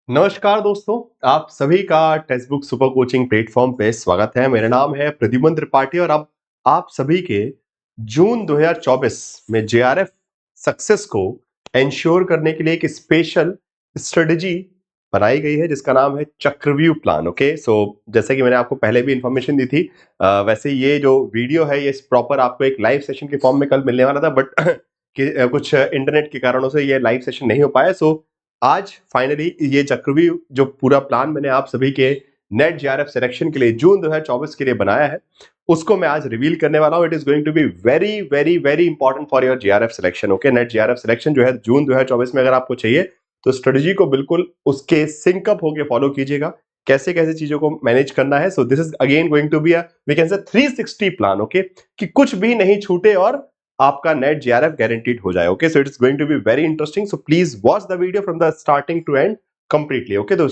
नमस्कार दोस्तों, आप सभी का text book super coaching platform पे स्वागत है। मेरा नाम है प्रद्युमन त्रिपाठी और अब आप सभी के जून 2024 में जेआरएफ सक्सेस को एंश्योर करने के लिए एक स्पेशल स्ट्रेटजी बनाई गई है जिसका नाम है चक्रव्यूह प्लान। ओके, सो जैसे कि मैंने आपको पहले भी इंफॉर्मेशन दी थी, वैसे ये जो वीडियो है ये प्रॉपर आपको एक लाइव सेशन के फॉर्म में कल मिलने वाला था, बट कुछ इंटरनेट के कारणों से ये लाइव सेशन नहीं हो पाया। सो आज फाइनली ये चक्रव्यूह जो पूरा प्लान मैंने आप सभी के नेट जेआरएफ सिलेक्शन के लिए जून 2024 के लिए बनाया है, उसको मैं आज रिवील करने वाला हूं। It is going to be very very very important for your JRF selection. Okay, NET JRF selection जो है जून 2024 में अगर आपको चाहिए तो स्ट्रेटजी को बिल्कुल उसके सिंकअप होके फॉलो कीजिएगा, कैसे कैसे चीजों को मैनेज करना है। So this is again going to be we can say 360 plan. Okay, कि कुछ भी नहीं छूटे और आपका नेट जेआरएफ गारंटीड हो जाए। Okay, so it's going to be very interesting, so please watch the video from the starting to end completely. Okay, तो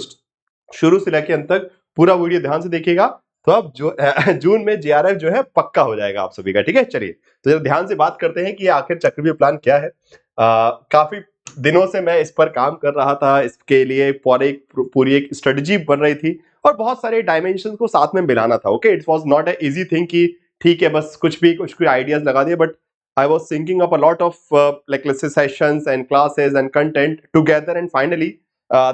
शुरू से लेकर अंत तक पूरा वीडियो ध्यान से देखिएगा, तो अब जो जून में जेआरएफ जो है पक्का हो जाएगा आप सभी का। ठीक है, चलिए तो जरा ध्यान से बात करते हैं कि आखिर चक्रव्यूह प्लान क्या है। काफी दिनों से मैं इस पर काम कर रहा था, इसके लिए पूरी एक स्ट्रेटजी बन रही थी और बहुत सारे डायमेंशन को साथ में मिलाना था। Okay, it was not a easy thing कि ठीक है बस कुछ आइडियाज लगा दिए, but I was syncing up a lot of like let's say sessions and classes and content together, and finally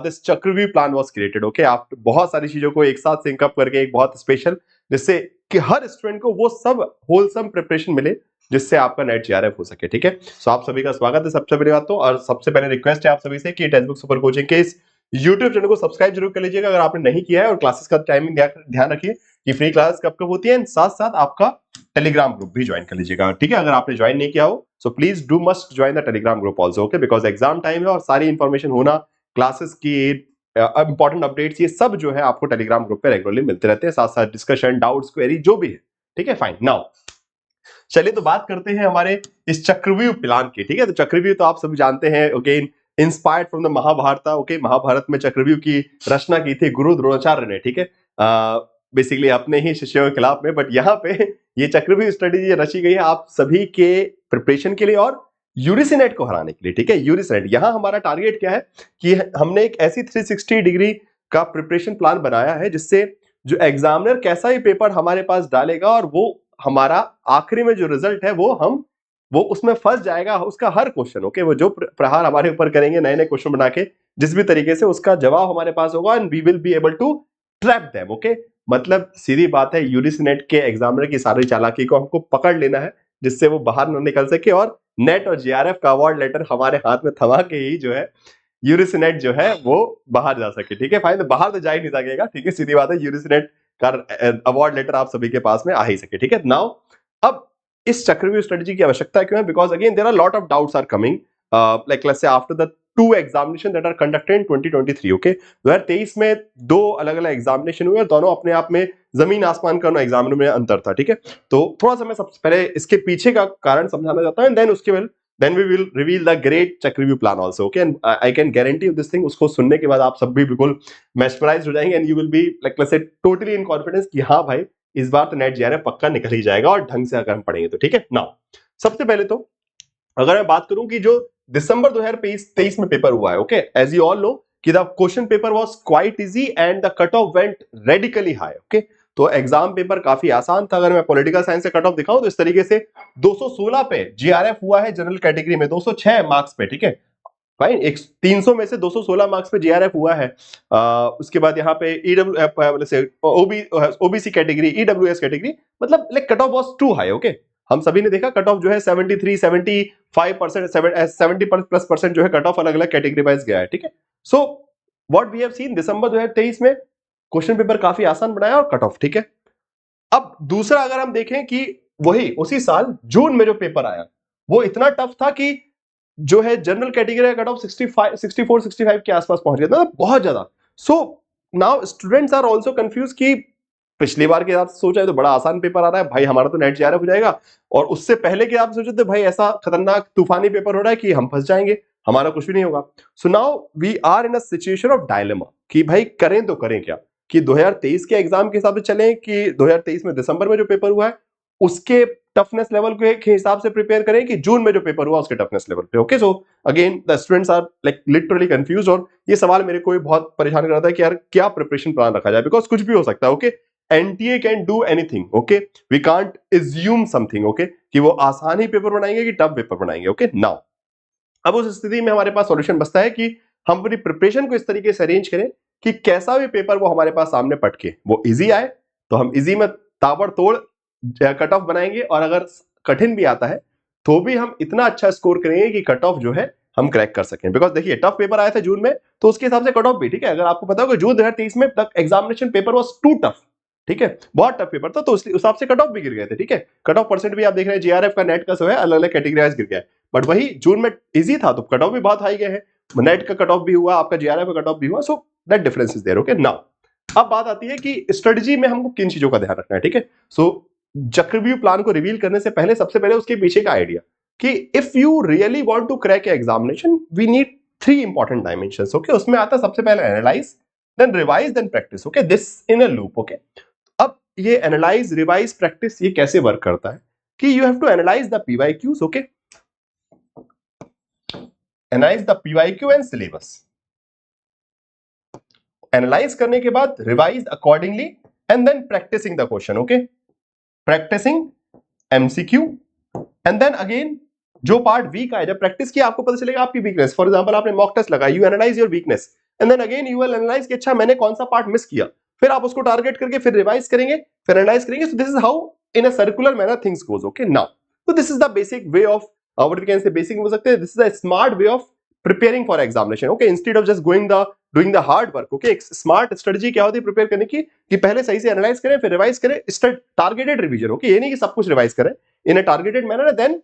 this Chakravyuh plan was created. Okay, आप बहुत सारी चीजों को एक साथ सिंक अप करके एक बहुत स्पेशल, जिससे कि हर स्टूडेंट को वो सब होलसम प्रिपरेशन मिले जिससे आपका नेट जेआरएफ हो सके। ठीक है, सो आप सभी का स्वागत है सबसे पहली बात तो, और सबसे पहले रिक्वेस्ट है आप सभी से कि टेक्स्ट बुक सुपर कोचिंग के इस यूट्यूब चैनल को सब्सक्राइब जरूर कर लीजिएगा अगर आपने नहीं किया है, और क्लासेस का टाइमिंग ध्यान रखिए कि फ्री क्लास कब कब होती है, साथ साथ आपका टेलीग्राम ग्रुप भी ज्वाइन कर लीजिएगा। ठीक है, अगर आपने ज्वाइन नहीं किया हो so please do must join the Telegram group also. Okay, because exam time है और सारी इंफॉर्मेशन होना, क्लासेस की इंपॉर्टेंट अपडेट्स, ये सब जो है आपको टेलीग्राम ग्रुप पे रेगुलरली मिलते रहते हैं, साथ साथ डिस्कशन, डाउट्स, क्वेरी जो भी है। ठीक है, फाइन। नाउ चलिए तो बात करते हैं हमारे इस चक्रव्यूह प्लान की। ठीक है, तो चक्रव्यूह तो आप सभी जानते हैं, again inspired from the Mahabharat. Okay, Mahabharat में चक्रव्यूह की रचना की थी गुरु द्रोणाचार्य ने। ठीक है, बेसिकली अपने ही शिष्यों के खिलाफ में, बट यहाँ पे ये चक्रव्यूह स्ट्रेटेजी रची गई है आप सभी के प्रिपरेशन के लिए और यूजीसी नेट को हराने के लिए। ठीक है, यूजीसी नेट, यहाँ हमारा टारगेट क्या है कि हमने एक ऐसी 360 डिग्री का प्रिपरेशन प्लान बनाया है जिससे जो एग्जामिनर कैसा ही पेपर हमारे पास डालेगा और वो हमारा आखिरी में जो रिजल्ट है वो उसमें फंस जाएगा, उसका हर क्वेश्चन। ओके, वो जो प्रहार हमारे ऊपर करेंगे नए नए क्वेश्चन बना के, जिस भी तरीके से उसका जवाब हमारे पास होगा, and we will be able to trap them. Okay, मतलब सीधी बात है, यूजीसी नेट के एग्जामिनर की सारी चालाकी को हमको पकड़ लेना है जिससे वो बाहर न निकल सके, और नेट और जेआरएफ का अवार्ड लेटर हमारे हाथ में थमा के ही जो है यूजीसी नेट जो है वो बाहर जा सके। ठीक है, फाइन, तो बाहर तो जा ही नहीं सकेगा। ठीक है, सीधी बात है, यूजीसी नेट का अवार्ड लेटर आप सभी के पास में आ ही सके। ठीक है, नाउ अब इस चक्रव्यूह स्ट्रेटजी की आवश्यकता क्यों है? Because again there are lot of doubts are coming, like let's say after the two examination that are conducted in 2023। Okay, 2023 में दो अलग अलग एग्जामिनेशन हुए और दोनों अपने आप में जमीन आसमान का एग्जामिनर में अंतर था। ठीक है, तो थोड़ा सा मैं सबसे पहले इसके पीछे का कारण समझाना चाहता हूं, एंड देन उसके बाद then we will reveal the great चक्रव्यूह plan also. Okay, and I can guarantee you this thing, उसको सुनने के बाद आप सब भी बिल्कुल mesmerized हो जाएंगे, and you will be like let's say totally in confidence कि हाँ भाई इस बार तो नेट जेआरएफ पक्का निकल ही जाएगा, और ढंग से अगर हम पढ़ेंगे तो। ठीक है, नाउ सबसे पहले तो अगर मैं बात करूं कि जो दिसंबर 2023 में पेपर हुआ है, okay, as you all know कि the question paper was quite easy and the cut off went radically high. Okay, तो एग्जाम पेपर काफी आसान था। अगर मैं पॉलिटिकल साइंस से कट ऑफ दिखाऊं तो इस तरीके से 216 पे जीआरएफ हुआ है जनरल कैटेगरी में, 206 मार्क्स पे। ठीक है, फाइन, एक 300 में से 216 मार्क्स पे जीआरएफ हुआ है। उसके बाद यहाँ पे ओबीसी कैटेगरी, ईडब्ल्यूएस कैटेगरी, मतलब like cut off was too high. Okay, हम सभी ने देखा कट ऑफ जो है 73, 75%, 70+ % जो है कट ऑफ अलग अलग कैटेगरी वाइज गया है। ठीक है, so what we have seen, December 2023 में क्वेश्चन पेपर काफी आसान बनाया और कट ऑफ। ठीक है, अब दूसरा अगर हम देखें कि वही उसी साल जून में जो पेपर आया वो इतना टफ था कि जो है जनरल कैटेगरी का कट ऑफ 65, 64, 65 के आसपास पहुंच गया था, बहुत ज्यादा। So now students are also confuse कि पिछली बार के हिसाब से सोचा है तो बड़ा आसान पेपर आ रहा है भाई, हमारा तो नेट जेआरएफ हो जाएगा, और उससे पहले के हिसाब से सोचे थे भाई ऐसा खतरनाक तूफानी पेपर हो रहा है कि हम फंस जाएंगे, हमारा कुछ भी नहीं होगा। So now we are in a situation of dilemma कि भाई करें तो करें क्या, कि 2023 के एग्जाम के हिसाब से चलें कि 2023 में दिसंबर में जो पेपर हुआ है उसके टफनेस लेवल के हिसाब से प्रिपेयर करें कि जून में जो पेपर हुआ उसके टफनेस लेवल पे। Okay, so again the students are like literally confuse, और ये सवाल मेरे को भी बहुत परेशान करता है कि यार क्या प्रिपरेशन प्लान रखा जाए, बिकॉज कुछ भी हो सकता है। Okay, NTA can do anything, okay, we can't assume something, okay, कि वो आसान ही पेपर बनाएंगे कि टफ पेपर बनाएंगे। ओके, नाउ अब उस स्थिति में हमारे पास सॉल्यूशन बचता है कि हम अपनी प्रिपरेशन को इस तरीके से अरेंज करें कि कैसा भी पेपर वो हमारे पास सामने पटके वो इजी आए, तो हम इजी में ताबड़तोड़ कट ऑफ बनाएंगे, और अगर कठिन भी आता है तो भी हम इतना अच्छा स्कोर करेंगे कि कट ऑफ जो है हम क्रैक कर सकें। बिकॉज देखिए टफ पेपर आया था जून में, तो उसके हिसाब से कट ऑफ भी, ठीक है, अगर आपको पता होगा जून 2023 में तक examination paper was too tough, ठीक है, बहुत टफ पेपर था, तो उस हिसाब से कट ऑफ भी गिर गए थे, ठीक है, कट ऑफ परसेंट भी आप देख रहे हैं जीआरएफ का, नेट का जो है अलग अलग कैटेगराइज गिर गया है, बट वही जून में इजी था तो कट ऑफ भी बहुत हाई गए हैं, नेट का कट ऑफ भी हुआ, आपका जीआरएफ का कट ऑफ भी हुआ, so that difference is there. Okay, now अब बात आती है कि स्ट्रेटजी में हमको किन चीजों का ध्यान रखना है, ठीक है। सो चक्रव्यूह प्लान को रिवील करने से पहले सबसे पहले उसके पीछे का आइडिया कि if you really want to crack examination we need 3 important dimensions. Okay, उसमें आता है सबसे पहले analyse, then revise, then practice. Okay, this in a loop. Okay, अब ये एनालाइज, रिवाइज, प्रैक्टिस ये कैसे वर्क करता है कि you have to analyse the PYQs. Okay, analyse the PYQ and syllabus, analyse करने के बाद revise accordingly and then practising the question. Okay, practising MCQ and then again जो पार्ट वीक है, जब प्रैक्टिस किया आपको पता चलेगा आपकी वीकनेस। फॉर एग्जांपल आपने मॉक टेस्ट लगाया, you analyse your weakness and then again you will analyse कि अच्छा मैंने कौन सा पार्ट मिस किया, फिर आप उसको टारगेट करके फिर रिवाइज करेंगे, फिर एनालाइज करेंगे। So this is how in a circular manner things goes. Okay, now तो this is the basic way of what we can say, basic बोल सकते हैं, this is a smart way of preparing for examination. Okay, instead of just going the doing the hard work. Okay, एक smart strategy क्या होती है prepare करने की कि पहले सही से एनालाइज करें, फिर रिवाइज करें, टारगेटेड रिवीजन। ओके, ये नहीं कि सब कुछ रिवाइज करें, in a targeted manner, then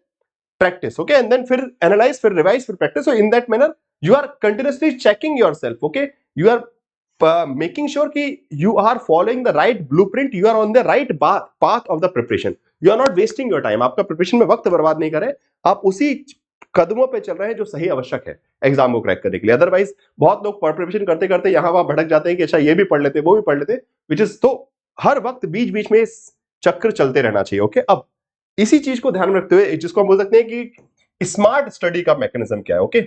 practice. Okay, and then फिर analyze, फिर revise, फिर practice. So in that manner you are continuously checking yourself. Okay, you are making sure कि you are following the right blueprint, you are on the right path of the preparation. You are not wasting your time. आपका preparation में वक्त बर्बाद नहीं करें, आप उसी कदमों पे चल रहे हैं जो सही आवश्यक है एग्जाम को क्रैक करने के लिए। अदरवाइज बहुत लोग प्रिपरेशन करते करते यहां वहां भटक जाते हैं कि अच्छा ये भी पढ़ लेते वो भी पढ़ लेते, विच इज, तो हर वक्त बीच बीच में चक्र चलते रहना चाहिए। ओके, अब इसी चीज को ध्यान में रखते हुए जिसको हम बोल सकते हैं कि स्मार्ट स्टडी का मैकेनिज्म क्या है। Okay,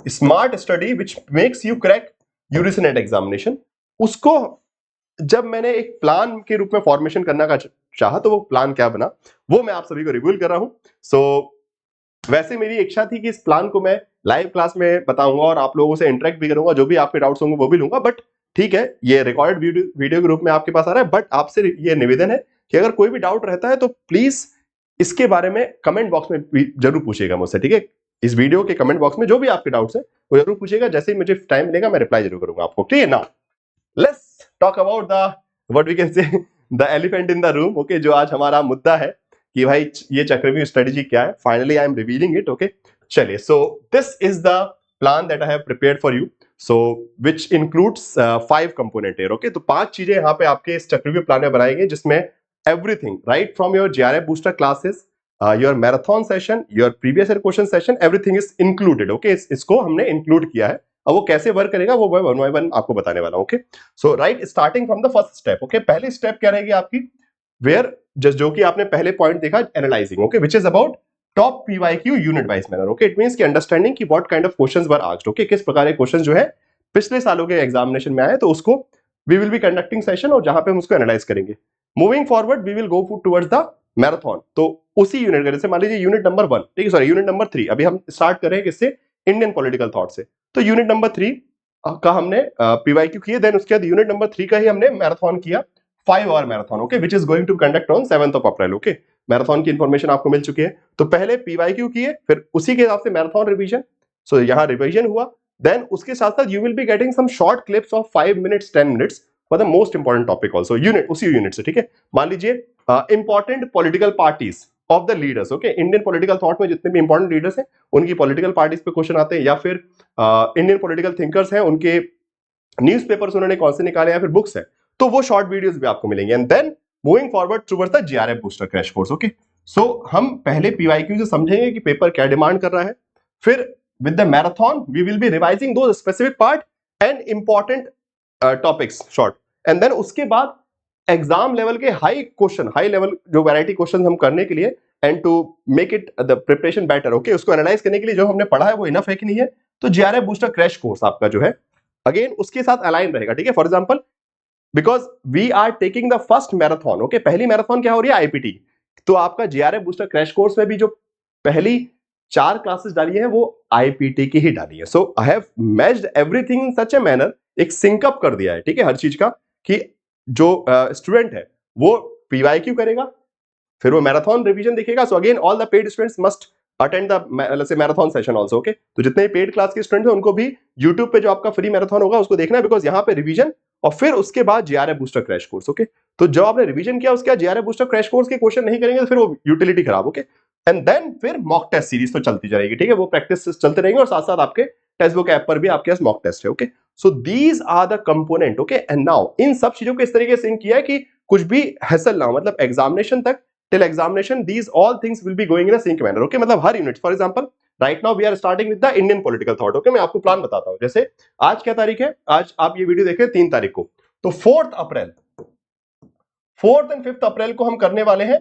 smart study which makes you crack UGC net examination, उसको जब मैंने एक प्लान के रूप में फॉर्मेशन करना का चाहा तो वो प्लान क्या बना वो मैं आप सभी को रिवील कर रहा हूं। सो वैसे मेरी इच्छा थी कि इस प्लान को मैं लाइव क्लास में बताऊंगा और आप लोगों से इंटरेक्ट भी करूंगा, जो भी आपके डाउट्स होंगे वो भी लूंगा, बट ठीक है ये रिकॉर्डेड वीडियो के रूप में आपके पास आ रहा है। बट आपसे ये निवेदन है कि अगर कोई भी डाउट रहता है तो प्लीज इसके बारे में कमेंट बॉक्स में जरूर पूछिएगा मुझसे, ठीक है। इस वीडियो के कमेंट बॉक्स में जो भी आपके डाउट्स हैं वो जरूर पूछिएगा, जैसे ही मुझे टाइम मिलेगा मैं रिप्लाई जरूर करूंगा आपको, ठीक है। Now let's talk about the what we can say the elephant in the room. Okay, जो आज हमारा मुद्दा है कि भाई ये चक्रव्यूह स्ट्रेटजी क्या है, finally I am revealing it. Okay, चलिए, so this is the plan that I have prepared for you, so which includes 5 component here। Okay, तो 5 चीजें यहाँ पे आपके इस चक्रव्यूह प्लान में बनाई गई, जिसमें everything right from your JRF booster classes, your marathon session, your previous year question session, everything is included। okay, इसको हमने include किया है। अब वो कैसे वर्क करेगा वो मैं वन बाय वन आपको बताने वाला हूं। Okay, so right, starting from the first step. Okay, पहली स्टेप क्या रहेगी आपकी, वेयर जो कि आपने पहले पॉइंट देखा, analysing. Okay, which is about top PYQ unit wise manner. Okay, it means की अंडरस्टैंडिंग की what kind of questions were asked. Okay, किस प्रकार के क्वेश्चन जो है पिछले सालों के एग्जामिनेशन में आए, तो उसको we will be conducting session और जहां पे हम उसको एनालाइज करेंगे। Moving forward we will go towards the marathon, तो उसी यूनिट का, जैसे मान लीजिए यूनिट नंबर 1, ठीक है, सॉरी यूनिट नंबर 3, अभी हम स्टार्ट कर रहे हैं किससे, इंडियन पॉलिटिकल थॉट से। तो यूनिट नंबर 3 का हमने पीवाईक्यू किए, देन उसके बाद यूनिट नंबर 3 का ही हमने मैराथन किया, 5 hour marathon. Okay, which is going to conduct on 7th of April। Okay, marathon की इंफॉर्मेशन आपको मिल चुकी है, तो पहले पीवाईक्यू किए, फिर उसी के हिसाब से मैराथन रिवीजन। सो यहाँ रिवीजन हुआ, देन उसके साथ साथ you will be getting some short clips of 5 minutes 10 minutes for the most important topic also, unit उसी यूनिट से, ठीक है। मान लीजिए important political parties of the leaders. Okay, Indian political thought में जितने भी इंपॉर्टेंट लीडर्स हैं उनकी पॉलिटिकल पार्टीज पे क्वेश्चन आते हैं, या फिर इंडियन पॉलिटिकल थिंकर्स हैं उनके न्यूज़पेपर्स उन्होंने कौन से निकाले, या फिर बुक्स है, तो वो शॉर्ट वीडियोस भी आपको मिलेंगे। And then moving forward towards the GRF booster crash course. Okay, so हम पहले पीवाईक्यू से समझेंगे कि पेपर क्या डिमांड कर रहा है, फिर with the marathon we will be revising those specific part and important topics short, and then उसके बाद एग्जाम लेवल के हाई लेवल जो वैरायटी क्वेश्चन हम करने के लिए and to make it the preparation better, okay, उसको एनालाइज करने के लिए जो हमने पढ़ा है वो इनफ है कि नहीं है, तो जीआरएफ बूस्टर क्रैश कोर्स आपका जो है अगेन उसके साथ अलाइन रहेगा, ठीक है। For example because we are taking the first marathon, okay, पहली मैराथन क्या हो रही है, आईपीटी, तो आपका जीआरएफ बूस्टर क्रैश कोर्स में भी जो पहली 4 क्लासेस डाली है वो आईपीटी की ही डाली है। So I have matched everything in such a manner, एक सिंकअप कर दिया है, ठीक है, हर चीज का, कि जो स्टूडेंट है वो पीवाईक्यू करेगा, फिर वो मैराथन रिवीजन देखेगा। So again all the paid students must attend the से मैराथन सेशन आल्सो, ओके। तो जितने पेड क्लास के स्टूडेंट हैं उनको भी यूट्यूब पे जो आपका फ्री मैराथन होगा उसको देखना है, बिकॉज यहाँ पे रिवीजन और फिर उसके बाद GRF booster crash course, okay. तो जब आपने रिवीजन किया उसके बाद जीआरएफ बूस्टर क्रैश कोर्स के क्वेश्चन नहीं करेंगे तो फिर वो यूटिलिटी खराब, ओके। एंड देन फिर मॉक टेस्ट सीरीज तो चलती जाएगी, ठीक है, वो प्रैक्टिस चलते रहेंगे और साथ साथ आपके टेक्स्ट बुक ऐप पर भी आपके पास मॉक टेस्ट है, okay. So these are the component, okay. And now इन सब चीजों को इस तरीके से किया है कि कुछ भी हैसल ना हो, मतलब एग्जामिनेशन तक, till examination these all things will be going in a sync manner, okay. मतलब हर unit, for example right now we are starting with the Indian political thought, okay. मैं आपको प्लान बताता हूं, जैसे आज क्या तारीख है, आज आप ये वीडियो देख रहे हैं 3 तारीख को, तो 4th एंड 5th अप्रैल को हम करने वाले हैं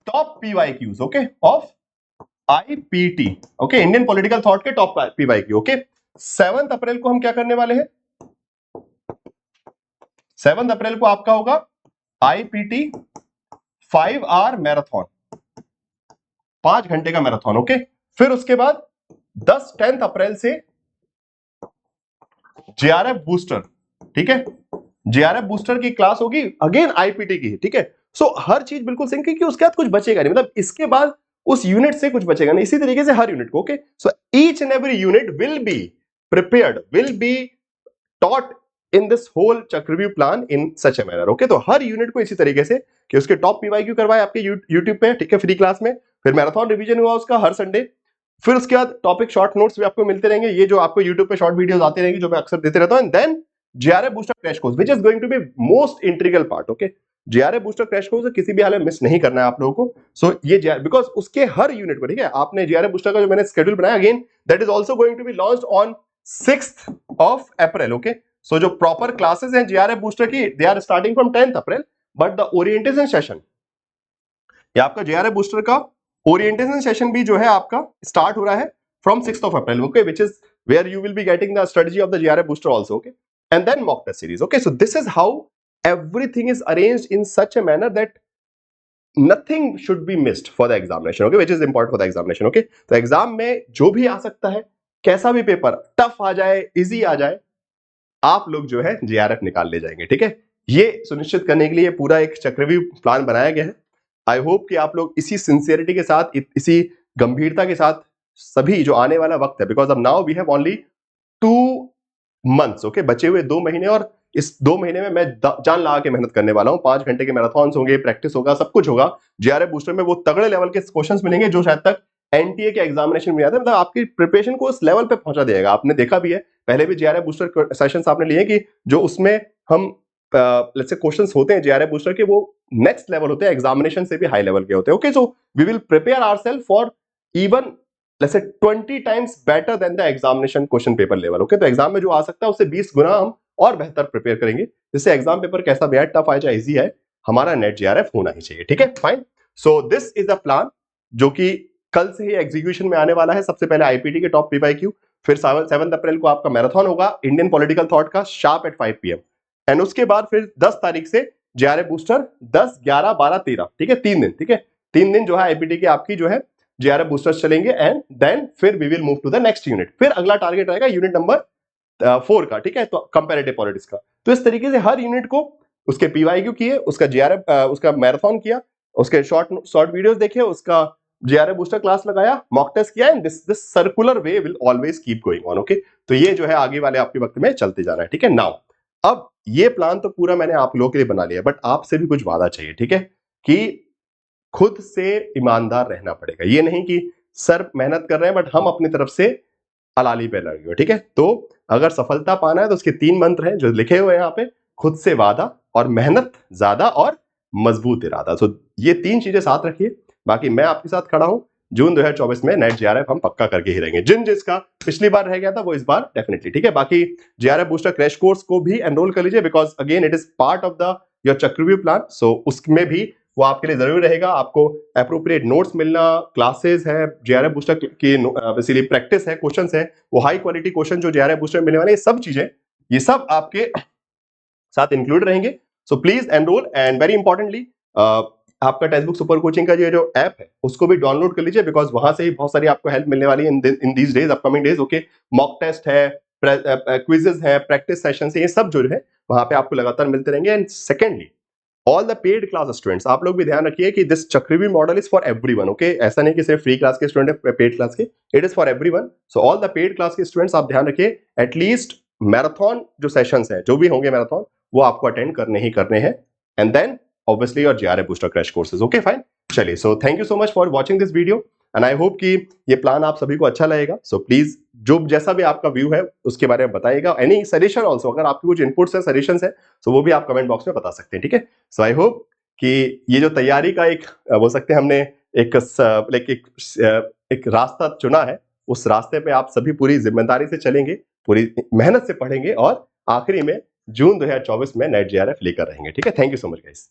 top PYQs, okay, of IPT, okay, Indian political thought के टॉप पीवाईक्यू, ओके। 7th अप्रैल को हम क्या करने वाले हैं, 7th अप्रैल को आपका होगा आईपीटी 5 आवर मैराथन, 5 घंटे का मैराथन, ओके। फिर उसके बाद 10th अप्रैल से जेआरएफ बूस्टर, ठीक है, जेआरएफ बूस्टर की क्लास होगी अगेन आईपीटी की, ठीक है। सो हर चीज बिल्कुल सिंक है कि उसके बाद कुछ बचेगा नहीं, मतलब इसके बाद उस यूनिट से कुछ बचेगा नहीं, इसी तरीके से हर यूनिट को, okay. So each and every unit will be prepared, will be taught in this whole चक्रव्यूह plan in such a manner, okay. तो हर यूनिट को इसी तरीके से कि उसके टॉप पीवाईक्यू करवाए आपके यूट्यूब पे, ठीक है, फ्री क्लास में, फिर मैराथन रिवीजन हुआ उसका हर संडे, फिर उसके बाद टॉपिक शॉर्ट नोट्स भी आपको मिलते रहेंगे, ये जो आपको यूट्यूब पे शॉर्ट वीडियोस आते रहेंगे जो मैं अक्सर देते रहता हूं, and then JRF booster crash course which is going to be most integral part, okay. JRF booster crash course किसी भी हाल में मिस नहीं करना है आप लोगों को। सो ये बिकॉज उसके हर यूनिट को, ठीक है, आपने जीआरएफ बूस्टर का जो मैंने शेड्यूल बनाया again that is also going to be launched on 6th of April, okay. So जो प्रॉपर क्लासेस हैं जीआरएफ बूस्टर की they are starting from 10th April, but the orientation session, ये आपका JRF booster का orientation session भी जो है आपका स्टार्ट हो रहा है from 6th of April, okay, which is where you will be getting the strategy of the GRF booster also, okay, and then mock test series, okay. So this is how everything is arranged in such a manner that nothing should be missed for the examination, okay, which is important for the examination, okay. तो exam में जो भी आ सकता है, कैसा भी paper, tough आ जाए, easy आ जाए, आप लोग जो है जीआरएफ निकाल ले जाएंगे, ठीक है। ये सुनिश्चित करने के लिए पूरा एक चक्रव्यूह प्लान बनाया गया है। आई होप कि आप लोग इसी सिंसियरिटी के साथ, इसी गंभीरता के साथ सभी जो आने वाला वक्त है, बिकॉज अब now we have only 2 months, okay, बचे हुए 2 महीने, और इस 2 महीने में मैं जान लगा के मेहनत करने वाला हूं। 5 घंटे के मैराथन होंगे, प्रैक्टिस होगा, सब कुछ होगा। जीआरएफ बूस्टर में वो तगड़े लेवल के क्वेश्चंस मिलेंगे जो शायद तक एनटीए के एग्जामिनेशन में आते हैं, मतलब आपकी प्रिपरेशन को उस लेवल पे पहुंचा देगा। आपने देखा भी है पहले भी जीआरएफ बूस्टर सेशंस आपने लिए कि जो उसमें हम लेट्स से क्वेश्चंस होते हैं जीआरएफ बूस्टर के, वो नेक्स्ट लेवल होते हैं, एग्जामिनेशन से भी हाई लेवल के होते हैं, okay. So we will prepare ourselves for even let's say 20 times better than the examination question paper level, okay. तो एग्जाम में जो आ सकता है उससे 20 गुना हम और बेहतर प्रिपेयर करेंगे, जिससे एग्जाम पेपर कैसा भी आए, टफ आए चाहे इजी आए, हमारा नेट जीआरएफ होना ही चाहिए, ठीक है, fine. So this is a plan जो कि कल से ही एग्जीक्यूशन में आने वाला है। सबसे पहले आईपीटी के टॉप पीवाईक्यू, फिर 7th अप्रैल को आपका मैराथन होगा इंडियन पॉलिटिकल थॉट का शार्प एट 5 PM, एंड उसके बाद फिर 10 तारीख से जीआरएफ बूस्टर 10, 11, 12, 13, ठीक है, 3 दिन, ठीक है, 3 दिन जो है आईपीटी की आपकी जो है जीआरएफ बूस्टर्स चलेंगे, एंड देन फिर we will move to the next unit. फिर अगला टारगेट रहेगा यूनिट नंबर 4 का, ठीक है, तो कंपैरेटिव पॉलिटिक्स का। तो इस तरीके से हर यूनिट को उसके पीवाईक्यू किए, उसका जीआरएफ उसका मैराथन किया, उसके शॉर्ट वीडियोस देखे, उसका जीआरएफ बूस्टर क्लास लगाया, मॉक टेस्ट किया, and this circular way will always keep going on, okay. तो ये जो है आगे वाले आपके वक्त में चलते जाना है, ठीक है। नाउ अब ये प्लान तो पूरा मैंने आप लोगों के लिए बना लिया, बट आपसे भी कुछ वादा चाहिए, ठीक है, कि खुद से ईमानदार रहना पड़ेगा। ये नहीं कि सर मेहनत कर रहे हैं बट हम अपनी तरफ से अलाली पे लगे हो, ठीक है। तो अगर सफलता पाना है तो उसके 3 मंत्र हैं जो लिखे हुए हैं यहाँ पे, खुद से वादा, और मेहनत ज्यादा, और मजबूत इरादा। तो ये 3 चीजें साथ रखिए, बाकी मैं आपके साथ खड़ा हूं। जून 2024 में नेट जेआरएफ हम पक्का करके ही रहेंगे। जिसका पिछली बार रह गया था वो इस बार डेफिनेटली, ठीक है। बाकी जेआरएफ बूस्टर क्रैश कोर्स को भी एनरोल कर लीजिए, because again it is part of the your चक्रव्यूह प्लान। सो उसमें भी वो आपके लिए जरूरी रहेगा। आपको अप्रोप्रिएट नोट्स मिलना, क्लासेस है, जेआरएफ बूस्टर की बेसिकली प्रैक्टिस है, क्वेश्चंस है, वो हाई क्वालिटी क्वेश्चन जो जेआरएफ बूस्टर मिलने वाले, ये सब चीजें, ये सब आपके साथ इंक्लूड रहेंगे। So please enrol, and very importantly आपका टेक्स्ट बुक सुपर कोचिंग का ये जो ऐप है उसको भी डाउनलोड कर लीजिए, बिकॉज वहां से ही बहुत सारी आपको हेल्प मिलने वाली है in these days, upcoming days. Okay, mock test है, क्विजेस है, प्रैक्टिस सेशंस है, ये सब जो है वहां पे आपको लगातार मिलते रहेंगे। And secondly, all the paid class students, आप लोग भी ध्यान रखिए कि दिस चक्रव्यूह model is for everyone. Okay, ऐसा नहीं कि सिर्फ फ्री क्लास के स्टूडेंट है, पेड क्लास के, it is for everyone. So all the paid class के स्टूडेंट्स आप ध्यान रखिए, एटलीस्ट मैराथन जो सेशंस है, जो भी होंगे मैराथन, वो आपको अटेंड करने ही करने हैं। And then obviously your JRF booster crash courses. Okay fine, चलिए, so thank you so much for watching this video, and I hope कि ये प्लान आप सभी को अच्छा लगेगा। सो प्लीज, जो जैसा भी आपका व्यू है उसके बारे में बताइएगा। एनी सजेशन ऑल्सो, अगर आपके कुछ इनपुट्स है, सजेशंस है, तो वो भी आप कमेंट बॉक्स में बता सकते हैं, ठीक है। सो आई होप कि ये जो तैयारी का एक बोल सकते हैं हमने एक रास्ता चुना है, उस रास्ते पे आप सभी पूरी जिम्मेदारी से चलेंगे, पूरी मेहनत से पढ़ेंगे, और आखिरी में जून 2024 में नेट जेआरएफ लेकर रहेंगे, ठीक है। Thank you so much guys.